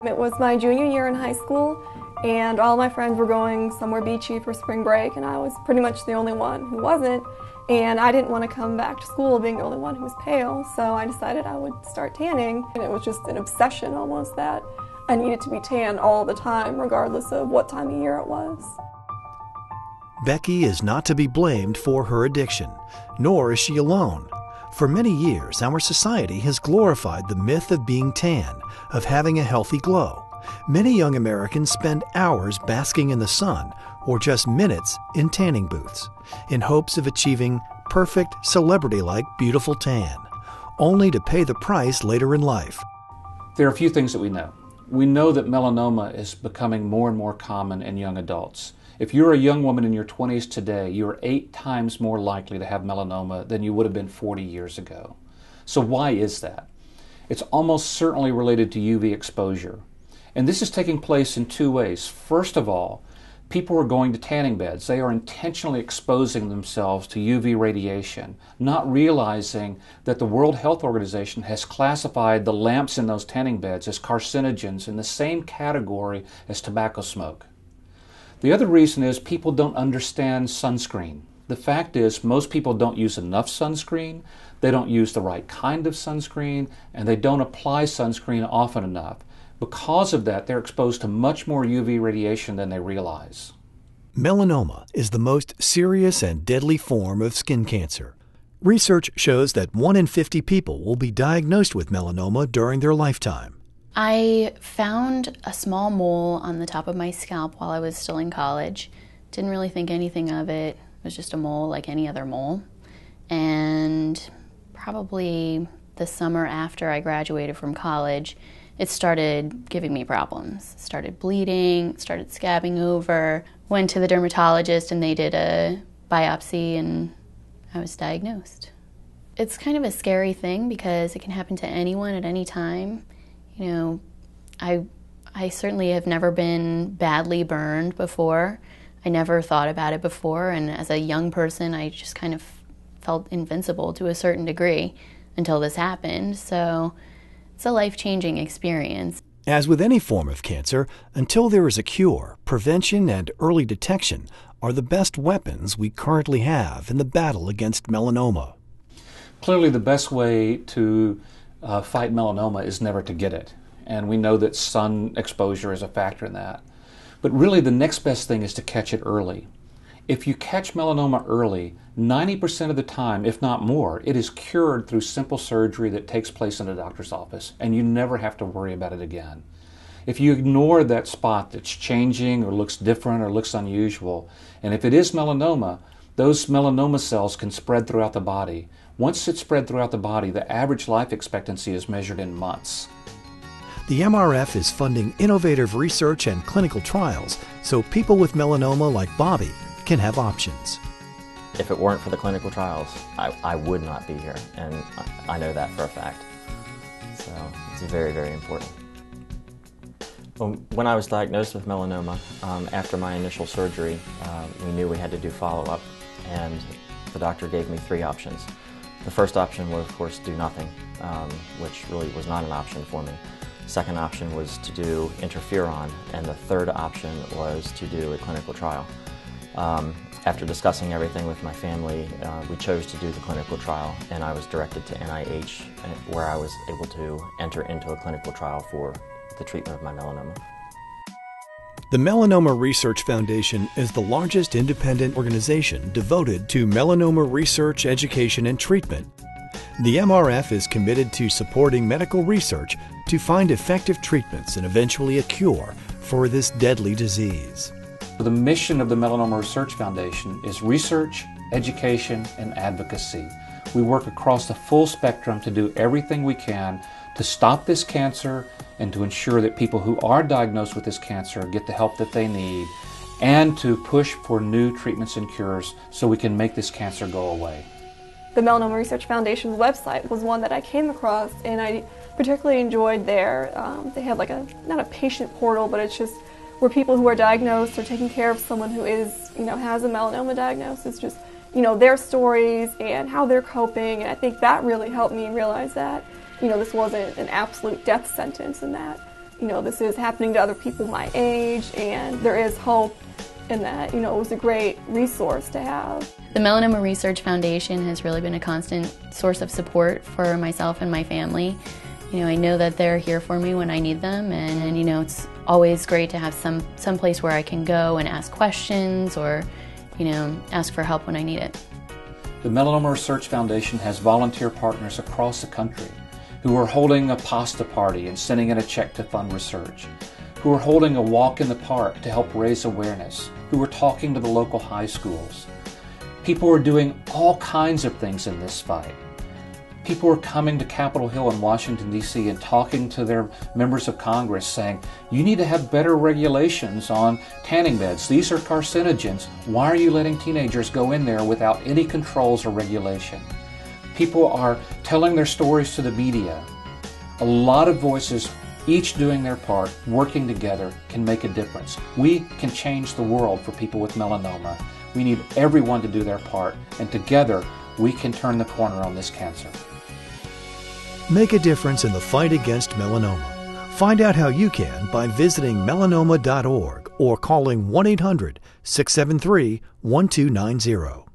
It was my junior year in high school, and all my friends were going somewhere beachy for spring break, and I was pretty much the only one who wasn't. And I didn't want to come back to school being the only one who was pale, so I decided I would start tanning. And it was just an obsession almost that I needed to be tan all the time, regardless of what time of year it was. Becky is not to be blamed for her addiction, nor is she alone. For many years, our society has glorified the myth of being tan, of having a healthy glow. Many young Americans spend hours basking in the sun or just minutes in tanning booths in hopes of achieving perfect, celebrity-like beautiful tan, only to pay the price later in life. There are a few things that we know. We know that melanoma is becoming more and more common in young adults. If you're a young woman in your 20s today, you're 8 times more likely to have melanoma than you would have been 40 years ago. So why is that? It's almost certainly related to UV exposure. And this is taking place in 2 ways. First of all, people are going to tanning beds. They are intentionally exposing themselves to UV radiation, not realizing that the World Health Organization has classified the lamps in those tanning beds as carcinogens in the same category as tobacco smoke. The other reason is people don't understand sunscreen. The fact is most people don't use enough sunscreen, they don't use the right kind of sunscreen, and they don't apply sunscreen often enough. Because of that, they're exposed to much more UV radiation than they realize. Melanoma is the most serious and deadly form of skin cancer. Research shows that 1 in 50 people will be diagnosed with melanoma during their lifetime. I found a small mole on the top of my scalp while I was still in college. Didn't really think anything of it. It was just a mole like any other mole. And probably the summer after I graduated from college, it started giving me problems. It started bleeding, started scabbing over. Went to the dermatologist and they did a biopsy and I was diagnosed. It's kind of a scary thing because it can happen to anyone at any time. You know, I certainly have never been badly burned before. I never thought about it before, and as a young person, I just kind of felt invincible to a certain degree until this happened, so it's a life-changing experience. As with any form of cancer, until there is a cure, prevention and early detection are the best weapons we currently have in the battle against melanoma. Clearly the best way to fight melanoma is never to get it. And we know that sun exposure is a factor in that. But really the next best thing is to catch it early. If you catch melanoma early, 90% of the time, if not more, it is cured through simple surgery that takes place in a doctor's office, and you never have to worry about it again. If you ignore that spot that's changing or looks different or looks unusual, and if it is melanoma, those melanoma cells can spread throughout the body. Once it's spread throughout the body, the average life expectancy is measured in months. The MRF is funding innovative research and clinical trials so people with melanoma like Bobby can have options. If it weren't for the clinical trials, I would not be here, and I know that for a fact. So it's very, very important. When I was diagnosed with melanoma, after my initial surgery, we knew we had to do follow-up, and the doctor gave me 3 options. The first option was, of course, do nothing, which really was not an option for me. Second option was to do interferon, and the third option was to do a clinical trial. After discussing everything with my family, we chose to do the clinical trial, and I was directed to NIH, where I was able to enter into a clinical trial for the treatment of my melanoma. The Melanoma Research Foundation is the largest independent organization devoted to melanoma research, education, and treatment. The MRF is committed to supporting medical research to find effective treatments and eventually a cure for this deadly disease. The mission of the Melanoma Research Foundation is research, education, and advocacy. We work across the full spectrum to do everything we can to stop this cancer and to ensure that people who are diagnosed with this cancer get the help that they need, and to push for new treatments and cures so we can make this cancer go away. The Melanoma Research Foundation's website was one that I came across, and I particularly enjoyed there. They have like not a patient portal, but it's just where people who are diagnosed or taking care of someone who is, has a melanoma diagnosis, just, their stories and how they're coping. And I think that really helped me realize that, this wasn't an absolute death sentence, and that, this is happening to other people my age, and there is hope in that. It was a great resource to have. The Melanoma Research Foundation has really been a constant source of support for myself and my family. I know that they're here for me when I need them, and it's always great to have some place where I can go and ask questions or, ask for help when I need it. The Melanoma Research Foundation has volunteer partners across the country who are holding a pasta party and sending in a check to fund research, who are holding a walk in the park to help raise awareness, who are talking to the local high schools. People are doing all kinds of things in this fight. People are coming to Capitol Hill in Washington, D.C. and talking to their members of Congress saying, you need to have better regulations on tanning beds. These are carcinogens. Why are you letting teenagers go in there without any controls or regulation? People are telling their stories to the media. A lot of voices, each doing their part, working together, can make a difference. We can change the world for people with melanoma. We need everyone to do their part, and together we can turn the corner on this cancer. Make a difference in the fight against melanoma. Find out how you can by visiting melanoma.org or calling 1-800-673-1290.